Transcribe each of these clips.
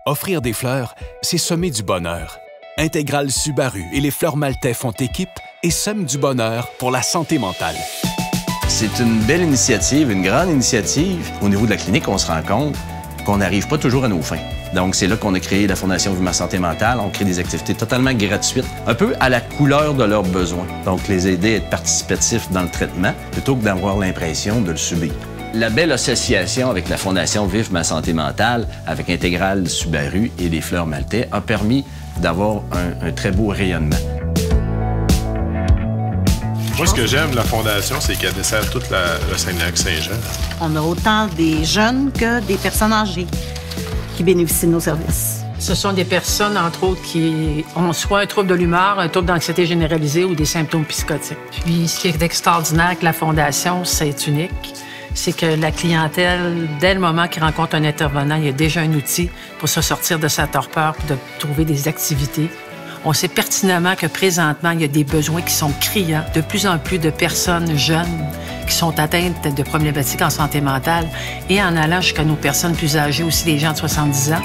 Offrir des fleurs, c'est semer du bonheur. Intégral Subaru et les fleurs maltais font équipe et sèment du bonheur pour la santé mentale. C'est une belle initiative, une grande initiative. Au niveau de la clinique, on se rend compte qu'on n'arrive pas toujours à nos fins. Donc, c'est là qu'on a créé la Fondation Vive ma santé mentale. On crée des activités totalement gratuites, un peu à la couleur de leurs besoins. Donc, les aider à être participatifs dans le traitement plutôt que d'avoir l'impression de le subir. La belle association avec la Fondation Vive ma santé mentale, avec Intégral Subaru et les fleurs maltais, a permis d'avoir un très beau rayonnement. Moi, ce que j'aime de la Fondation, c'est qu'elle dessert toute le Saguenay-Lac-Saint-Jean. On a autant des jeunes que des personnes âgées qui bénéficient de nos services. Ce sont des personnes, entre autres, qui ont soit un trouble de l'humeur, un trouble d'anxiété généralisée ou des symptômes psychotiques. Puis, ce qui est extraordinaire avec la Fondation, c'est unique, c'est que la clientèle, dès le moment qu'il rencontre un intervenant, il y a déjà un outil pour se sortir de sa torpeur et de trouver des activités. On sait pertinemment que présentement, il y a des besoins qui sont criants. De plus en plus de personnes jeunes qui sont atteintes de problématiques en santé mentale et en allant jusqu'à nos personnes plus âgées, aussi des gens de 70 ans.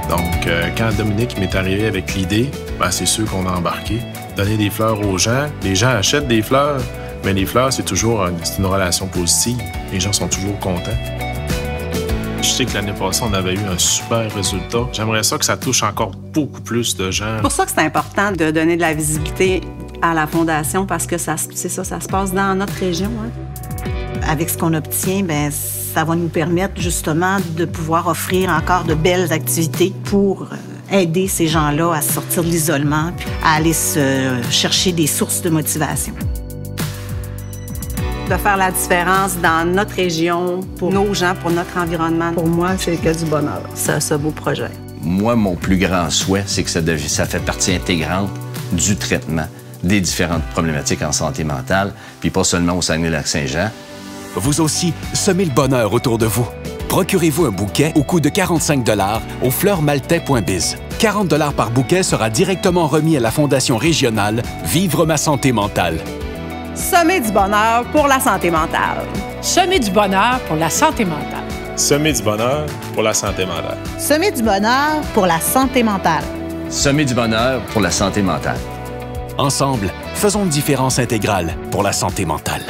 Donc, quand Dominique m'est arrivé avec l'idée, c'est sûr qu'on a embarqué. Donner des fleurs aux gens. Les gens achètent des fleurs, mais les fleurs, c'est toujours une relation positive. Les gens sont toujours contents. Je sais que l'année passée, on avait eu un super résultat. J'aimerais ça que ça touche encore beaucoup plus de gens. C'est pour ça que c'est important de donner de la visibilité à la Fondation parce que ça se passe dans notre région. Hein. Avec ce qu'on obtient, ça va nous permettre justement de pouvoir offrir encore de belles activités pour aider ces gens-là à sortir de l'isolement puis à aller se chercher des sources de motivation. De faire la différence dans notre région, pour nos gens, pour notre environnement. Pour moi, c'est que du bonheur, ce beau projet. Moi, mon plus grand souhait, c'est que ça fait partie intégrante du traitement des différentes problématiques en santé mentale, puis pas seulement au Saguenay-Lac-Saint-Jean. Vous aussi, semez le bonheur autour de vous. Procurez-vous un bouquet au coût de 45 $ au fleurmaltais.biz. 40 $ par bouquet sera directement remis à la Fondation régionale Vivre ma santé mentale. Semer du bonheur pour la santé mentale. Semer du bonheur pour la santé mentale. Semer du bonheur pour la santé mentale. Semer du bonheur pour la santé mentale. Semer du bonheur pour la santé mentale. Ensemble, faisons une différence intégrale pour la santé mentale.